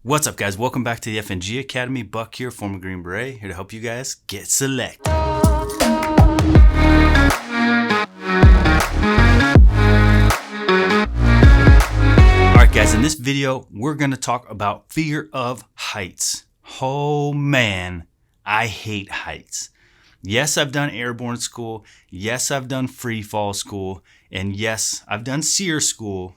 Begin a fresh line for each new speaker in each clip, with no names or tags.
What's up, guys? Welcome back to the FNG Academy. Buck here, former Green Beret, here to help you guys get selected. Alright guys, in this video, we're going to talk about fear of heights. Oh man, I hate heights. Yes, I've done airborne school. Yes, I've done free fall school. And yes, I've done SEER school.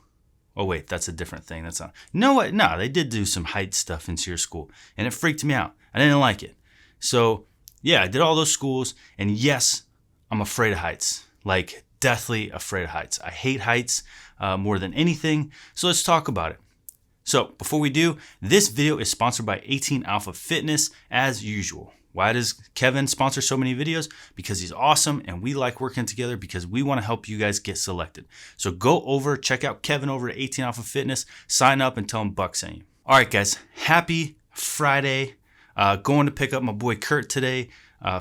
Oh wait, that's a different thing. That's not. No, they did do some height stuff in SEER school, and it freaked me out. I didn't like it. So yeah, I did all those schools, and yes, I'm afraid of heights. Like deathly afraid of heights. I hate heights more than anything. So let's talk about it. So before we do, this video is sponsored by 18 Alpha Fitness as usual. Why does Kevin sponsor so many videos? Because he's awesome and we like working together because we want to help you guys get selected. So go over, check out Kevin over at 18 Alpha Fitness, sign up and tell him Buck sent you. All right, guys, happy Friday. Going to pick up my boy Kurt today,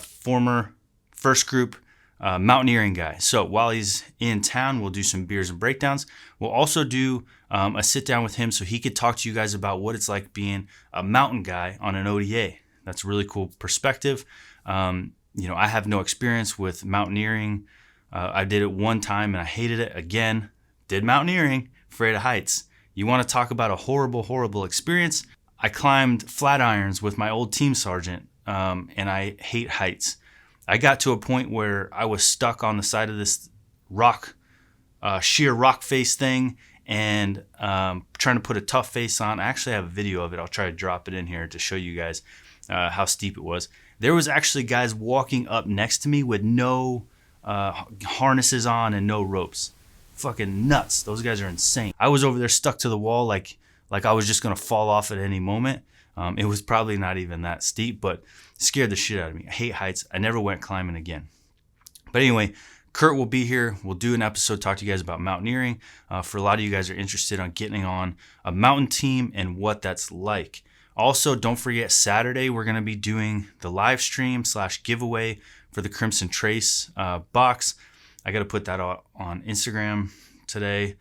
former first group mountaineering guy. So while he's in town, we'll do some beers and breakdowns. We'll also do a sit down with him so he could talk to you guys about what it's like being a mountain guy on an ODA. That's a really cool perspective. I have no experience with mountaineering. I did it one time and I hated it. Again, did mountaineering, afraid of heights. You want to talk about a horrible, horrible experience? I climbed flat irons with my old team sergeant, and I hate heights. I got to a point where I was stuck on the side of this rock, sheer rock face thing, and trying to put a tough face on. I actually have a video of it. I'll try to drop it in here to show you guys how steep it was. There was actually guys walking up next to me with no harnesses on and no ropes. Fucking nuts. Those guys are insane. I was over there stuck to the wall like I was just going to fall off at any moment. It was probably not even that steep, but scared the shit out of me. I hate heights. I never went climbing again. But anyway, Kurt will be here. We'll do an episode, talk to you guys about mountaineering. For a lot of you guys are interested on getting on a mountain team and what that's like. Also, don't forget, Saturday, we're going to be doing the live stream / giveaway for the Crimson Trace box. I got to put that on Instagram today.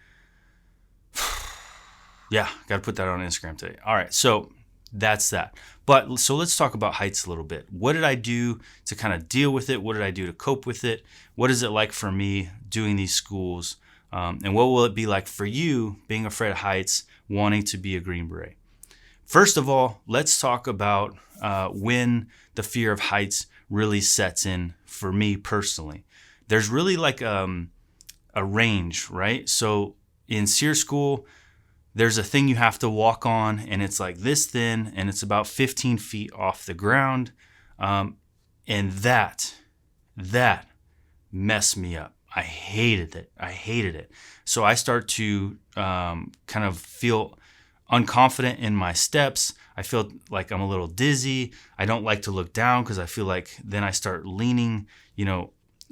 Yeah, got to put that on Instagram today. All right, so that's that. But so let's talk about heights a little bit. What did I do to kind of deal with it? What did I do to cope with it? What is it like for me doing these schools? And what will it be like for you being afraid of heights, wanting to be a Green Beret? First of all, let's talk about when the fear of heights really sets in for me personally. There's really like a range, right? So in SEER school, there's a thing you have to walk on, and it's like this thin, and it's about 15 feet off the ground. And that messed me up. I hated it. So I start to kind of feel unconfident in my steps. I feel like I'm a little dizzy. I don't like to look down because I feel like then I start leaning,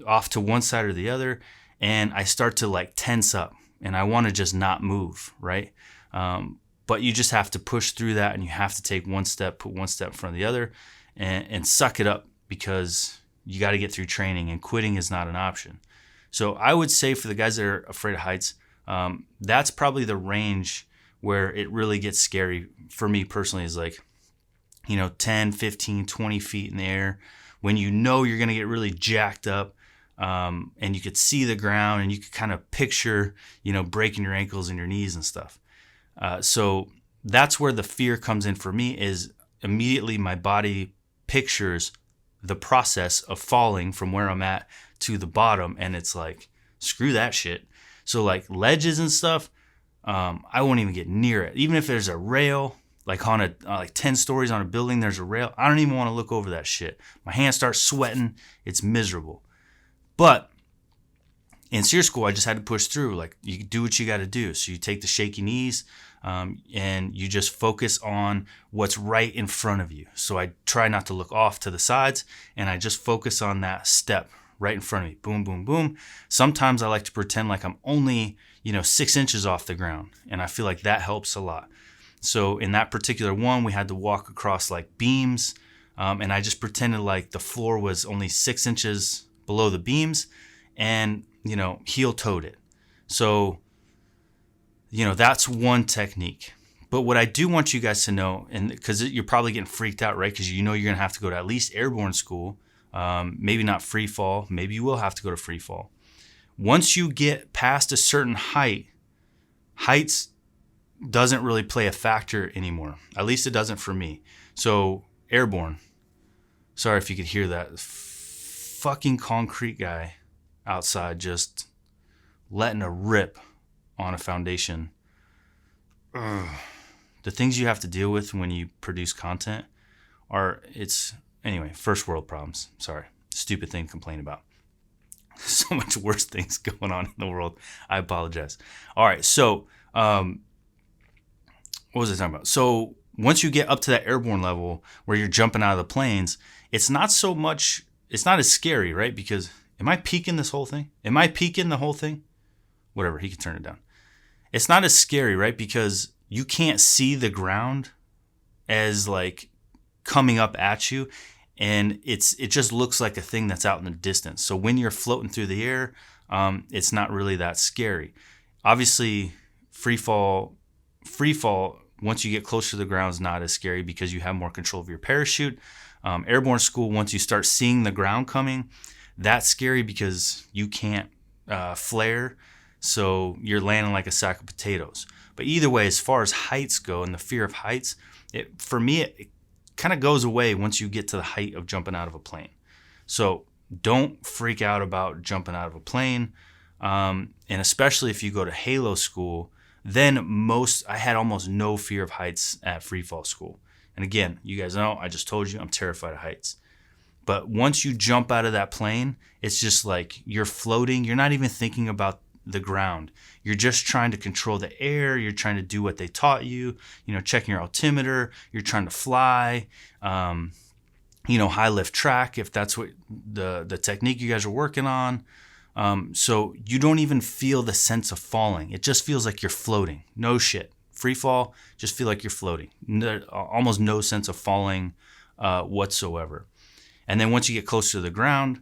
off to one side or the other, and I start to like tense up, and I want to just not move, right? But you just have to push through that, and you have to take one step, put one step in front of the other, and suck it up because you got to get through training, and quitting is not an option. So I would say for the guys that are afraid of heights, that's probably the range where it really gets scary for me personally, is like, 10, 15, 20 feet in the air when you're going to get really jacked up, and you could see the ground and you could kind of picture, breaking your ankles and your knees and stuff. So that's where the fear comes in for me, is immediately my body pictures the process of falling from where I'm at to the bottom. And it's like, screw that shit. So like ledges and stuff, I won't even get near it. Even if there's a rail, like on like 10 stories on a building, there's a rail. I don't even want to look over that shit. My hands start sweating. It's miserable. But in SEER school, I just had to push through. Like, you do what you got to do. So you take the shaky knees, and you just focus on what's right in front of you. So I try not to look off to the sides, and I just focus on that step right in front of me. Boom, boom, boom. Sometimes I like to pretend like I'm only 6 inches off the ground, and I feel like that helps a lot. So in that particular one, we had to walk across like beams, and I just pretended like the floor was only 6 inches below the beams, and heel-toed it. So that's one technique. But what I do want you guys to know, and because you're probably getting freaked out, right? Because you know you're going to have to go to at least airborne school, maybe not free fall. Maybe you will have to go to free fall. Once you get past a certain heights doesn't really play a factor anymore. At least it doesn't for me. So airborne, sorry if you could hear that fucking concrete guy outside just letting a rip on a foundation. Ugh. The things you have to deal with when you produce content anyway, first world problems. Sorry, stupid thing to complain about. So much worse things going on in the world. I apologize. All right, so what was I talking about? So once you get up to that airborne level where you're jumping out of the planes, it's not as scary, right? Because am I peaking this whole thing? Am I peaking the whole thing? Whatever, he can turn it down. It's not as scary, right? Because you can't see the ground as like coming up at you, and it just looks like a thing that's out in the distance. So when you're floating through the air, it's not really that scary. Obviously, free fall, once you get closer to the ground, is not as scary because you have more control of your parachute. Airborne school, once you start seeing the ground coming, that's scary because you can't flare, so you're landing like a sack of potatoes. But either way, as far as heights go and the fear of heights, for me, it kind of goes away once you get to the height of jumping out of a plane. So don't freak out about jumping out of a plane. And especially if you go to Halo school, then I had almost no fear of heights at free fall school. And again, you guys know, I just told you I'm terrified of heights. But once you jump out of that plane, it's just like you're floating. You're not even thinking about the ground. You're just trying to control the air. You're trying to do what they taught you, checking your altimeter. You're trying to fly, high lift track, if that's what the technique you guys are working on. So you don't even feel the sense of falling. It just feels like you're floating. No shit. Free fall, just feel like you're floating. Almost no sense of falling whatsoever. And then once you get closer to the ground,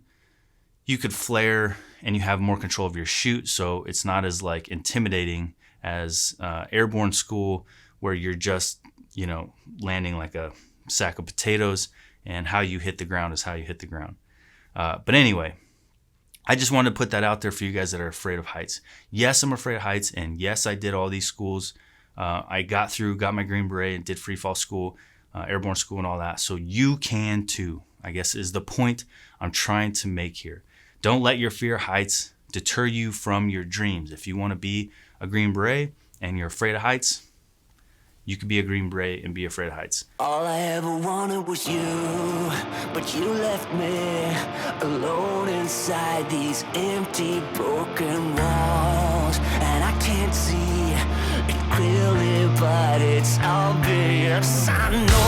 you could flare and you have more control of your chute, so it's not as like intimidating as airborne school, where you're just landing like a sack of potatoes, and how you hit the ground is how you hit the ground. But anyway, I just wanted to put that out there for you guys that are afraid of heights. Yes, I'm afraid of heights, and yes, I did all these schools. I got my Green Beret and did free fall school, airborne school, and all that. So you can too, I guess, is the point I'm trying to make here. Don't let your fear of heights deter you from your dreams. If you want to be a Green Beret and you're afraid of heights, you could be a Green Beret and be afraid of heights.
All I ever wanted was you, but you left me alone inside these empty, broken walls. And I can't see it clearly, but it's obvious. I know